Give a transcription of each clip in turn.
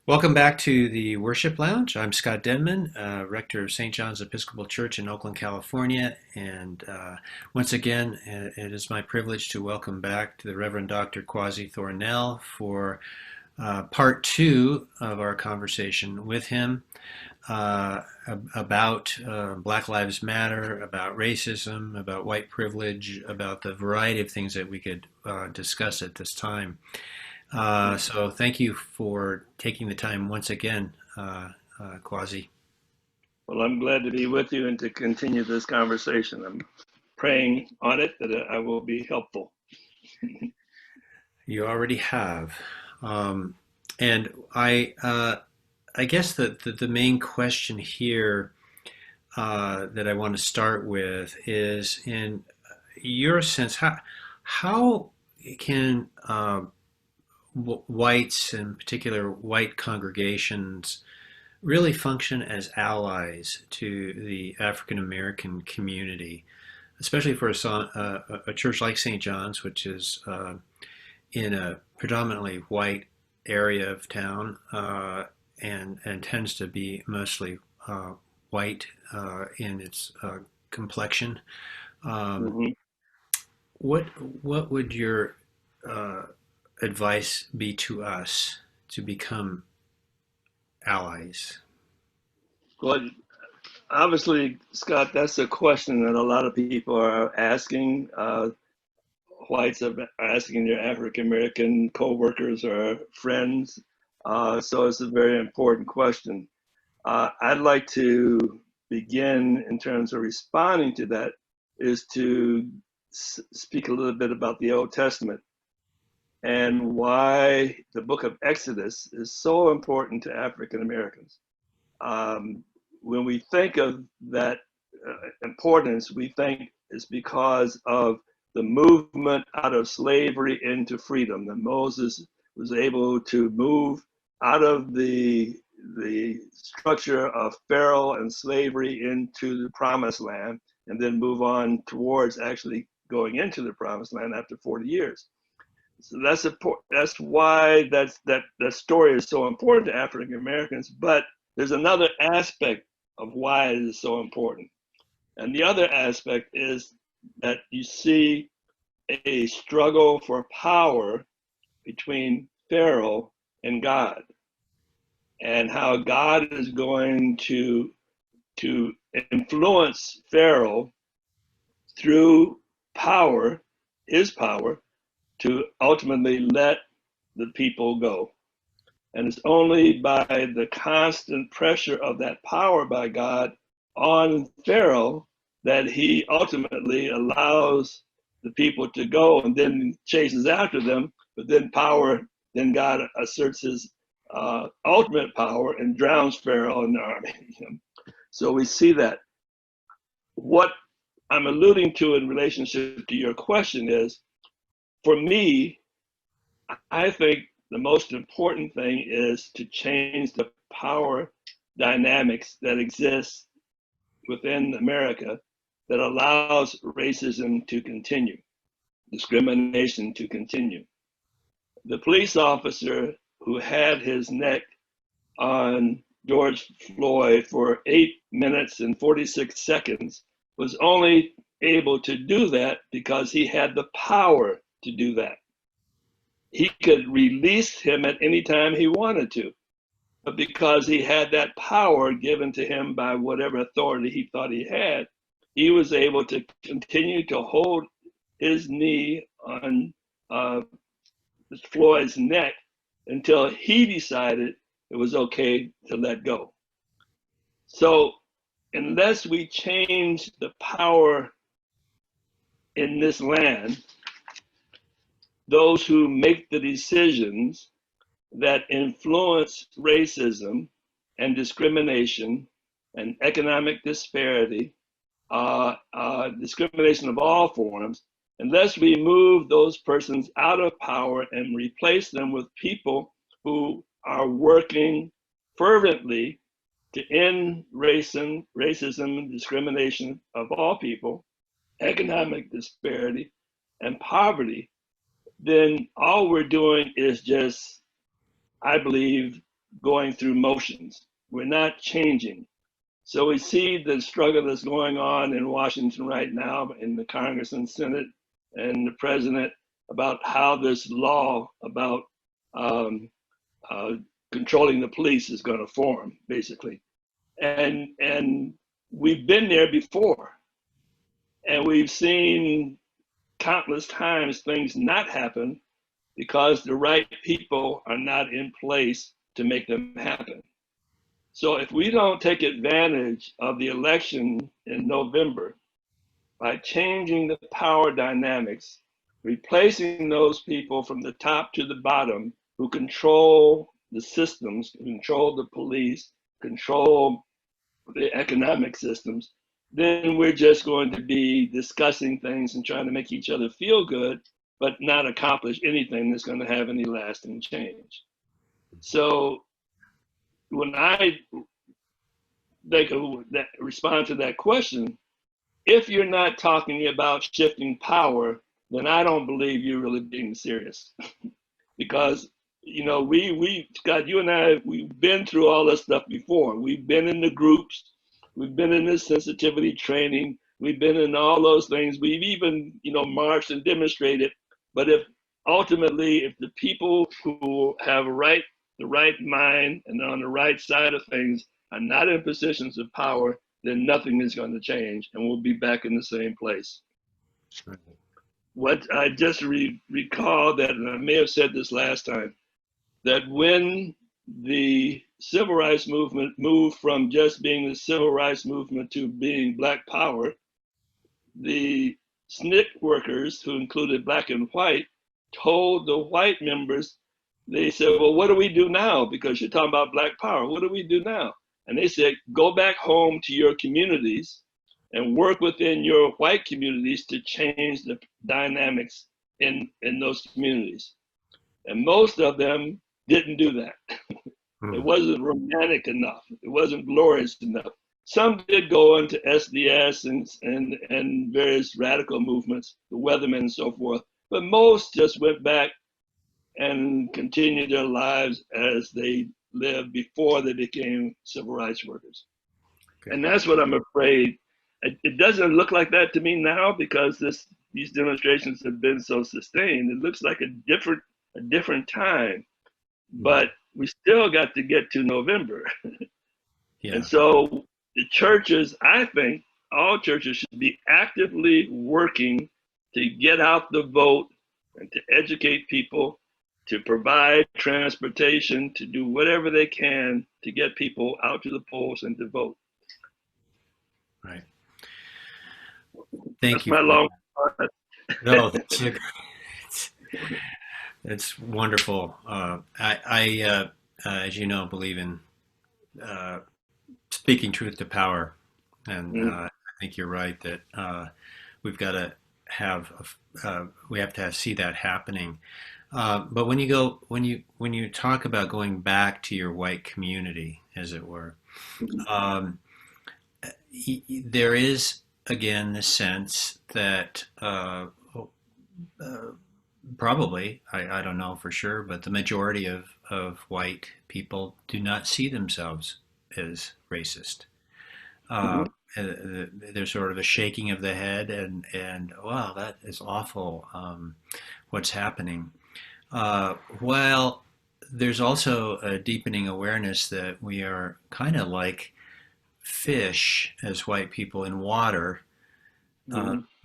Welcome back to the Worship Lounge. I'm Scott Denman, rector of St. John's Episcopal Church in Oakland, California. And once again, it is my privilege to welcome back to the Reverend Dr. Kwazi Thornell for part two of our conversation with him about Black Lives Matter, about racism, about white privilege, about the variety of things that we could discuss at this time. So thank you for taking the time once again, Kwazi. Well, I'm glad to be with you and to continue this conversation. I'm praying on it that I will be helpful. You already have. And I guess the main question here that I want to start with is, in your sense, how can whites, in particular white congregations, really function as allies to the African American community, especially for a church like St. John's, which is in a predominantly white area of town and tends to be mostly white in its complexion. Um, Mm-hmm. what would your advice be to us to become allies? Well, obviously, Scott, that's a question that a lot of people are asking. Whites are asking their African American co-workers or friends. So it's a very important question. I'd like to begin in terms of responding to that is to speak a little bit about the Old Testament and why the book of Exodus is so important to African Americans. Um, when we think of that importance, we think it's because of the movement out of slavery into freedom. That Moses was able to move out of the structure of Pharaoh and slavery into the promised land, and then move on towards actually going into the promised land after 40 years. So that's why that story is so important to African Americans. But there's another aspect of why it is so important, and the other aspect is that you see a struggle for power between Pharaoh and God, and how God is going to influence Pharaoh through power, his power, to ultimately let the people go. And it's only by the constant pressure of that power by God on Pharaoh that he ultimately allows the people to go and then chases after them. But then God asserts his ultimate power and drowns Pharaoh and the army. So we see that. What I'm alluding to in relationship to your question is, for me, I think the most important thing is to change the power dynamics that exist within America that allows racism to continue, discrimination to continue. The police officer who had his neck on George Floyd for 8 minutes and 46 seconds was only able to do that because he had the power to do that. He could release him at any time he wanted to, but because he had that power given to him by whatever authority he thought he had, he was able to continue to hold his knee on Floyd's neck until he decided it was okay to let go. So unless we change the power in this land, those who make the decisions that influence racism and discrimination and economic disparity, discrimination of all forms, unless we move those persons out of power and replace them with people who are working fervently to end racism and discrimination of all people, economic disparity, and poverty, then all we're doing is just, I believe, going through motions. We're not changing. So we see the struggle that's going on in Washington right now in the Congress and Senate and the president about how this law about um, uh, controlling the police is going to form, basically. And we've been there before, and we've seen countless times things not happen because the right people are not in place to make them happen. So if we don't take advantage of the election in November by changing the power dynamics, replacing those people from the top to the bottom who control the systems, control the police, control the economic systems, then we're just going to be discussing things and trying to make each other feel good, but not accomplish anything that's going to have any lasting change. So when I respond to that question, if you're not talking about shifting power, then I don't believe you're really being serious. Because Scott, you and I, we've been through all this stuff before. We've been in the groups, we've been in the sensitivity training, we've been in all those things. We've even, marched and demonstrated. But if ultimately, if the people who have the right mind and on the right side of things are not in positions of power, then nothing is going to change, and we'll be back in the same place. Right. What I just recall that, and I may have said this last time, that when the civil rights movement moved from just being the civil rights movement to being Black Power, the SNCC workers, who included Black and white, told the white members, they said, well, what do we do now? Because you're talking about Black Power. What do we do now? And they said, go back home to your communities and work within your white communities to change the dynamics in those communities. And most of them didn't do that. It wasn't romantic enough. It wasn't glorious enough. Some did go into SDS and various radical movements, the Weathermen and so forth, but most just went back and continued their lives as they lived before they became civil rights workers. Okay. And that's what I'm afraid. It doesn't look like that to me now because these demonstrations have been so sustained. It looks like a different time, but we still got to get to November. Yeah. And so the churches, I think all churches should be actively working to get out the vote and to educate people, to provide transportation, to do whatever they can to get people out to the polls and to vote. Right. Thank that's you. My long. No, it's wonderful. I as you know, believe in speaking truth to power, and I think you're right that we've got to see that happening. But when you talk about going back to your white community, as it were, there is again the sense that probably, I don't know for sure, but the majority of white people do not see themselves as racist. There's sort of a shaking of the head and wow, that is awful, what's happening. Well, there's also a deepening awareness that we are kind of like fish as white people in water,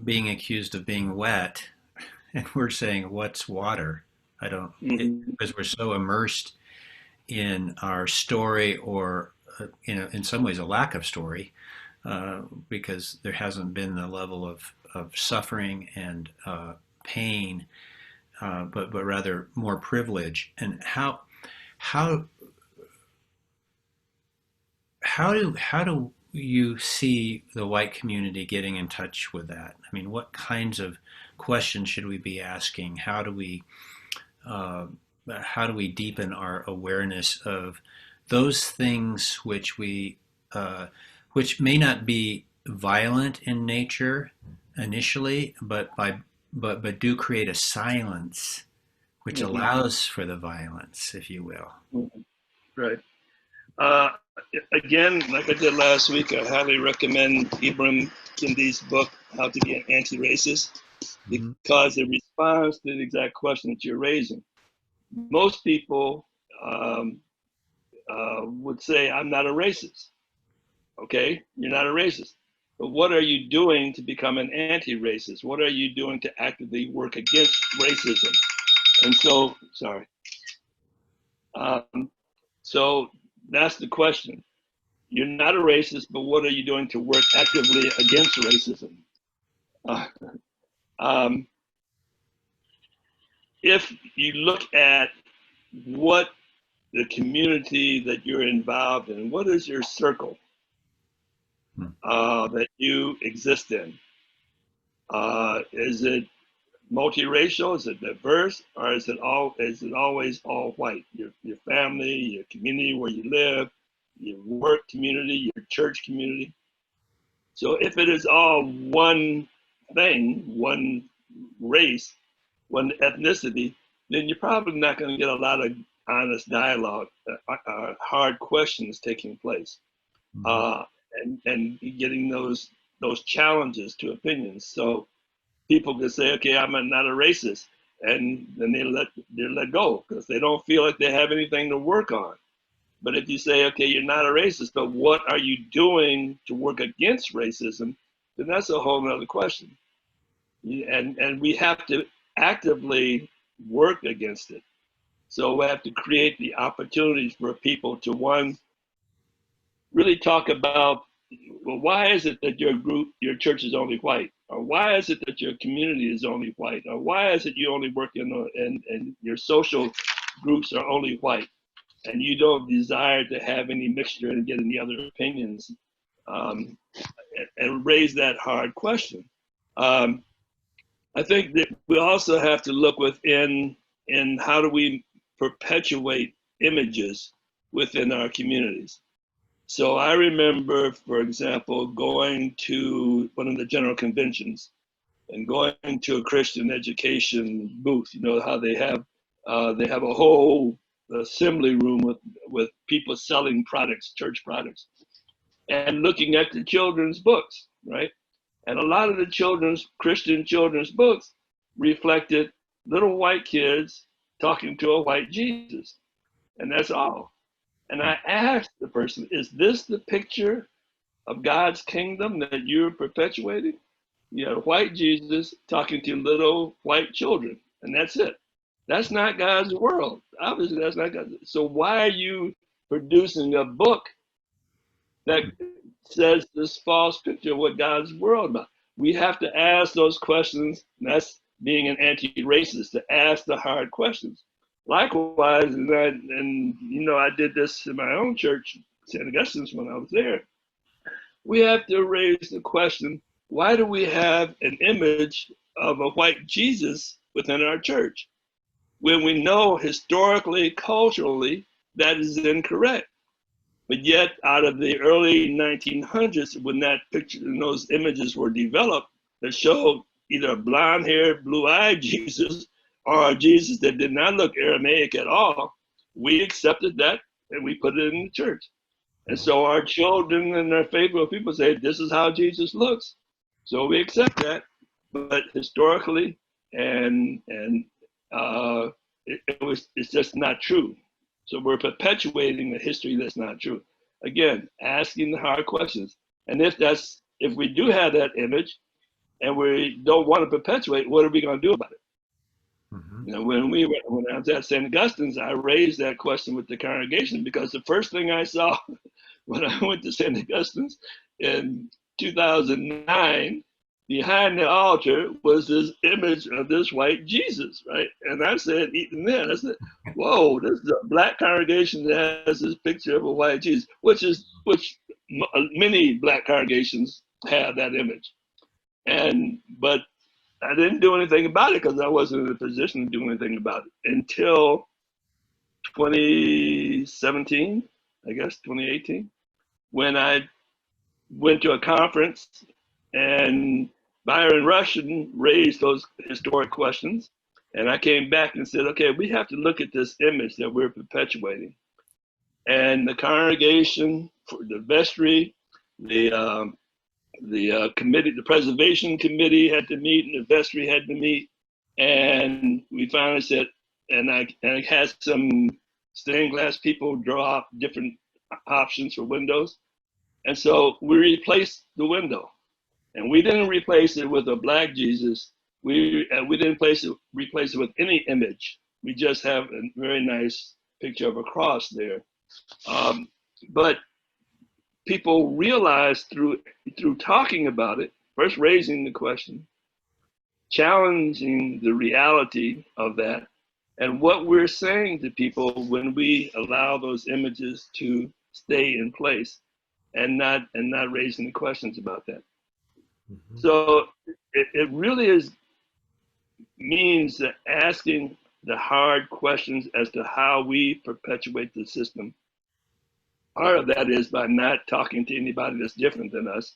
being accused of being wet. And we're saying, what's water? I don't, because we're so immersed in our story or, in some ways a lack of story, because there hasn't been the level of suffering and pain, but rather more privilege. And how do you see the white community getting in touch with that? I mean, what kinds of questions should we be asking? How do we deepen our awareness of those things which may not be violent in nature initially, but do create a silence which allows for the violence, if you will. Right. Uh, Again, like I did last week, I highly recommend Ibram Kendi's book, How to Get Anti-Racist, Hmm. because it responds to the exact question that you're raising. Most people um, would say, I'm not a racist. Okay, you're not a racist. But what are you doing to become an anti-racist? What are you doing to actively work against racism? And so, sorry. Um, so that's the question. You're not a racist, but what are you doing to work actively against racism? Uh, um, if you look at what the community that you're involved in, what is your circle that you exist in? Is it multiracial? Is it diverse, or is it all? Is it always all white? Your family, your community where you live, your work community, your church community. So if it is all one thing, one race, one ethnicity, then you're probably not going to get a lot of honest dialogue, hard questions taking place, Hmm. uh, and getting those challenges to opinions. So people can say, okay, I'm not a racist, and then they let go because they don't feel like they have anything to work on. But if you say, okay, you're not a racist, but what are you doing to work against racism? Then that's a whole other question. And we have to actively work against it. So we have to create the opportunities for people to, one, really talk about, well, why is it that your group, your church is only white? Or why is it that your community is only white? Or why is it you only work and your social groups are only white? And you don't desire to have any mixture and get any other opinions, um, and raise that hard question. Um, I think that we also have to look within in how do we perpetuate images within our communities. So I remember, for example, going to one of the general conventions and going to a Christian education booth. You know how they have a whole assembly room with people selling products, church products, and looking at the children's books, right? And a lot of the Christian children's books reflected little white kids talking to a white Jesus, and that's all. And I asked the person, is this the picture of God's kingdom that you're perpetuating? You know, white Jesus talking to little white children, and that's it. That's not God's world. Obviously, that's not God's. So why are you producing a book that says this false picture of what God's world about? We have to ask those questions. That's being an anti-racist, to ask the hard questions. Likewise, and you know, I did this in my own church, St. Augustine's, when I was there. We have to raise the question, why do we have an image of a white Jesus within our church when we know historically, culturally, that is incorrect? But yet, out of the early 1900s, when that picture and those images were developed, that showed either a blonde haired, blue eyed Jesus or a Jesus that did not look Aramaic at all, we accepted that and we put it in the church. And so our children and their faithful people say, this is how Jesus looks. So we accept that. But historically, and it's just not true. So we're perpetuating a history that's not true. Again, asking the hard questions. And if we do have that image and we don't want to perpetuate, what are we going to do about it? Hmm. You know, when I was at St. Augustine's, I raised that question with the congregation because the first thing I saw when I went to St. Augustine's in 2009, behind the altar was this image of this white Jesus, right? And I said, even then, I said, whoa, this is a black congregation that has this picture of a white Jesus, which many black congregations have that image. But I didn't do anything about it because I wasn't in a position to do anything about it until 2017, I guess, 2018, when I went to a conference and Byron Russian raised those historic questions. And I came back and said, okay, we have to look at this image that we're perpetuating. and the congregation, for the vestry, the committee, the preservation committee had to meet, and the vestry had to meet, and we finally said, and I had some stained glass people draw up different options for windows, and so we replaced the window, and we didn't replace it with a black Jesus. We didn't replace it with any image. We just have a very nice picture of a cross there. Um, but people realize through talking about it, first raising the question, challenging the reality of that, and what we're saying to people when we allow those images to stay in place, and not raising the questions about that. Mm-hmm. So it really is means that asking the hard questions as to how we perpetuate the system. Part of that is by not talking to anybody that's different than us.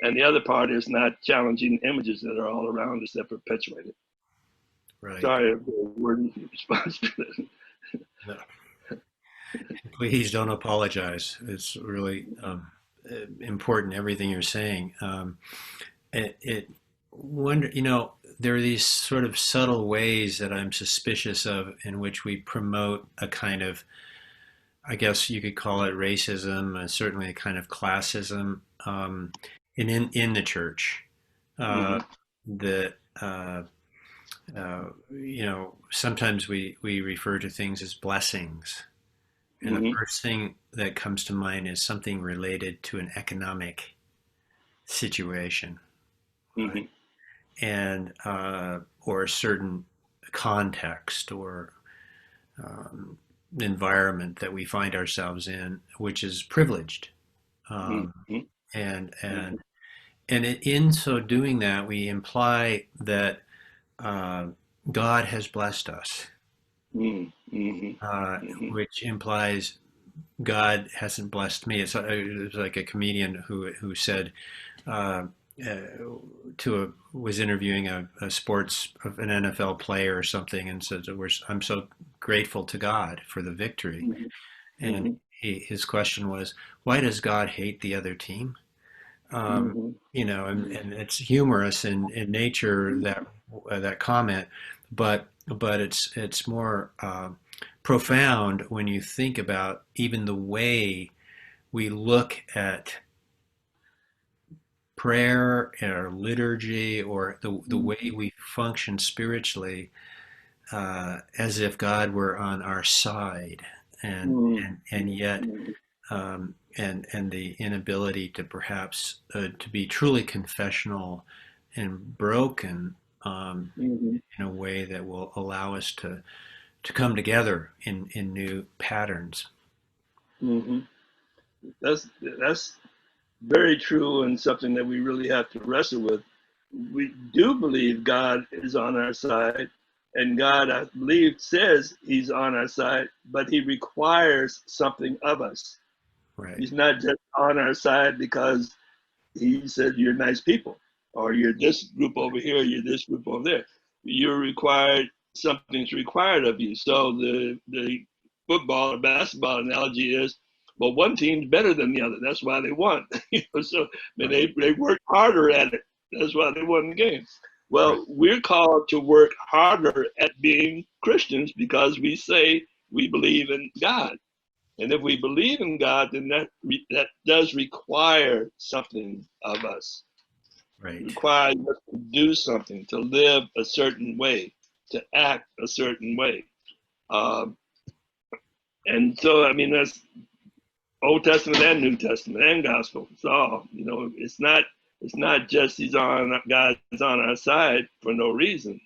And the other part is not challenging images that are all around us that perpetuate it. Right. Sorry for the word response to this. No. Please don't apologize. It's really important, everything you're saying. It wonder, there are these sort of subtle ways that I'm suspicious of in which we promote a kind of, I guess you could call it racism, certainly a kind of classism, in the church. That sometimes we refer to things as blessings, and the first thing that comes to mind is something related to an economic situation, right? And or a certain context or environment that we find ourselves in, which is privileged, and in so doing that, we imply that God has blessed us, which implies God hasn't blessed me. It's like a comedian who said was interviewing an NFL player or something, and said, "I'm so grateful to God for the victory." And his question was, "Why does God hate the other team?" And it's humorous in nature, that comment, but it's more profound when you think about even the way we look at prayer or liturgy, or the way we function spiritually, as if God were on our side, and yet and the inability to perhaps to be truly confessional and broken, in a way that will allow us to come together in new patterns. That's very true, and something that we really have to wrestle with. We do believe God is on our side, and God, I believe, says he's on our side, but he requires something of us. Right. He's not just on our side because he said you're nice people, or you're this group over here, you're this group over there. You're required, something's required of you. So the football or basketball analogy is, well, one team's better than the other. That's why they won. So they work harder at it. That's why they won the game. Well, we're called to work harder at being Christians because we say we believe in God. And if we believe in God, then that does require something of us. Right. It requires us to do something, to live a certain way, to act a certain way. And so, I mean, that's Old Testament and New Testament and Gospel. It's all, it's not just God's on our side for no reason.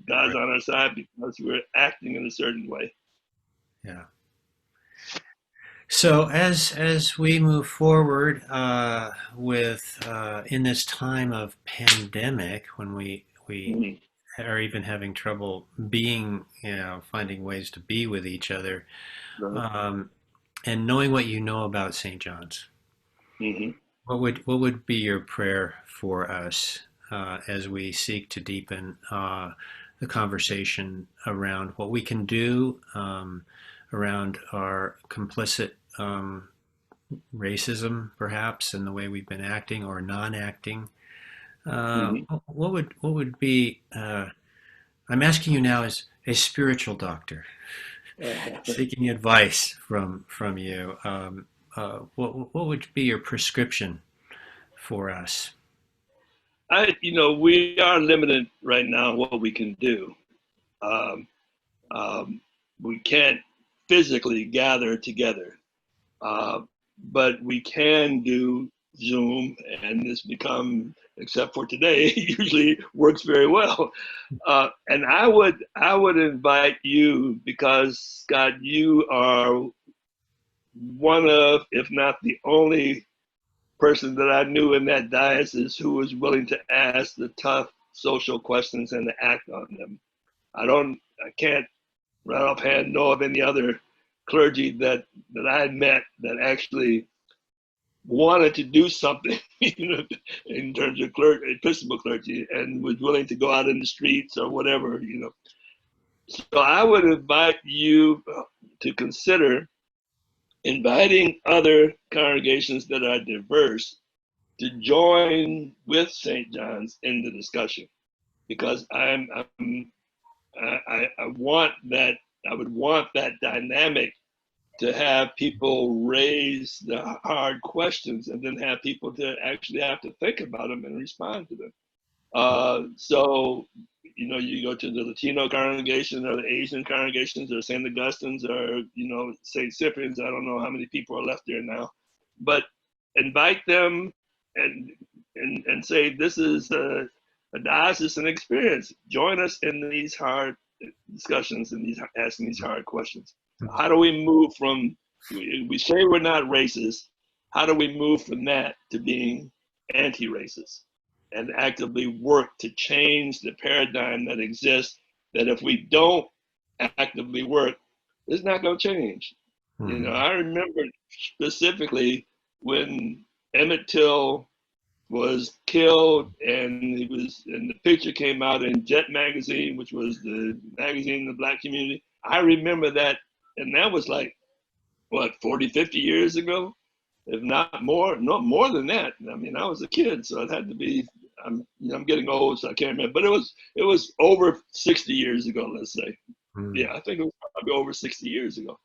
God's on our side because we're acting in a certain way. Yeah. So as we move forward with in this time of pandemic, when we are even having trouble finding ways to be with each other, and knowing what you know about St. John's, what would be your prayer for us as we seek to deepen the conversation around what we can do around our complicit racism, perhaps, and the way we've been acting or non-acting. Mhm. What would be? I'm asking you now as a spiritual doctor, seeking advice from you. What would be your prescription for us? We are limited right now in what we can do. Um, um, we can't physically gather together, uh, but we can do Zoom, and it's become, except for today, usually works very well. And I would invite you because Scott, you are one of, if not the only person that I knew in that diocese who was willing to ask the tough social questions and to act on them. I can't right offhand know of any other clergy that I had met that actually wanted to do something, in terms of Episcopal clergy, and was willing to go out in the streets or whatever. So I would invite you to consider inviting other congregations that are diverse to join with St. John's in the discussion, because I want that. I would want that dynamic to have people raise the hard questions and then have people to actually have to think about them and respond to them. So, you go to the Latino congregation or the Asian congregations or St. Augustine's or, St. Cyprian's. I don't know how many people are left there now, but invite them and and say, this is a diocesan experience. Join us in these hard discussions and asking these hard questions. How do we move from, we say we're not racist, how do we move from that to being anti-racist and actively work to change the paradigm that exists, that if we don't actively work, it's not going to change. Hmm. I remember specifically when Emmett Till was killed, and the picture came out in Jet magazine, which was the magazine in the black community. I remember that, and that was like, what, 40, 50 years ago, if not more, no more than that. I mean, I was a kid, so it had to be. I'm getting old, so I can't remember, but it was over 60 years ago, let's say. Hmm. Yeah, I think it was probably over 60 years ago.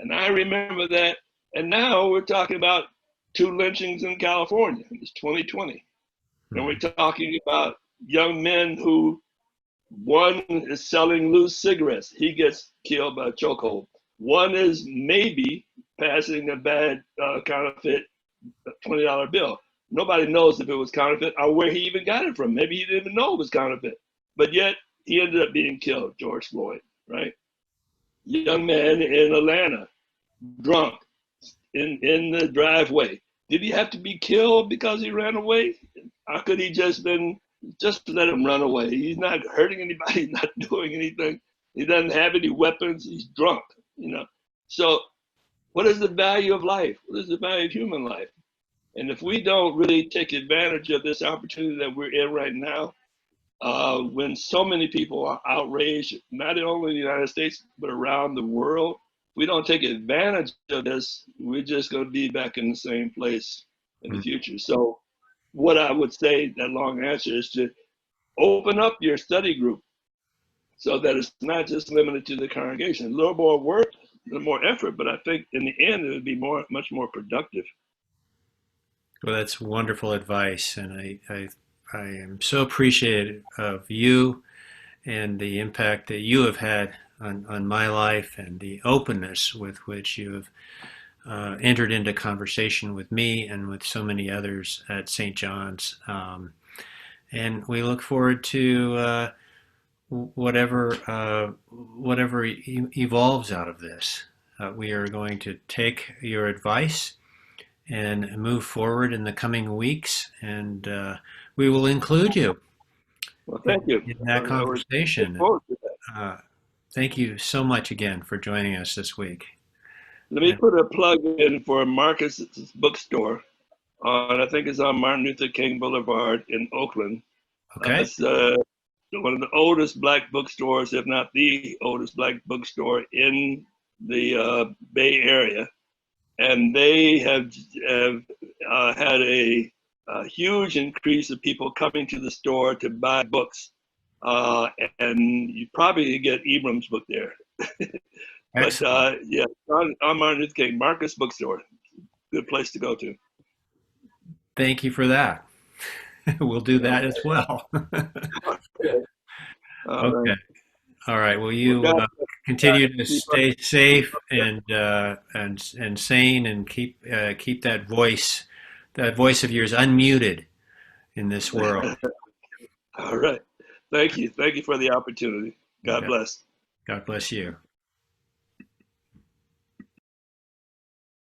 And I remember that. And now we're talking about two lynchings in California. It's 2020. And we're Hmm. talking about young men who, one is selling loose cigarettes. He gets killed by a chokehold. One is maybe passing a bad counterfeit $20 bill. Nobody knows if it was counterfeit or where he even got it from. Maybe he didn't even know it was counterfeit. But yet he ended up being killed, George Floyd, right? Young man in Atlanta, drunk, in the driveway. Did he have to be killed because he ran away? How could he just let him run away? He's not hurting anybody, not doing anything. He doesn't have any weapons. He's drunk. So what is the value of life? What is the value of human life? And if we don't really take advantage of this opportunity that we're in right now, when so many people are outraged, not only in the United States, but around the world, we don't take advantage of this, we're just going to be back in the same place in the Hmm. future. So, what I would say, that long answer, is to open up your study group so that it's not just limited to the congregation. A little more work, a little more effort, but I think in the end, it would be much more productive. Well, that's wonderful advice, and I am so appreciative of you and the impact that you have had on my life and the openness with which you have entered into conversation with me and with so many others at St. John's. And we look forward to whatever evolves out of this. We are going to take your advice and move forward in the coming weeks, and we will include you Well, thank you. in that I would look conversation. forward to that. Uh, Thank you so much again for joining us this week. Let me And put a plug in for Marcus's bookstore. I think it's on Martin Luther King Boulevard in Oakland. okay, It's one of the oldest black bookstores, if not the oldest black bookstore in the Bay Area, and they have had a huge increase of people coming to the store to buy books. Uh, and you probably get Ibram's book there. But Excellent. yeah, on Martin Luther King, Marcus Bookstore, good place to go to. Thank you for that. We'll do that as Okay. well. All right. Okay. All right. Well, Well, you God, continue to keep up. stay safe and sane, and keep that voice of yours unmuted in this world. All right. Thank you. Thank you for the opportunity. God God bless. God bless you.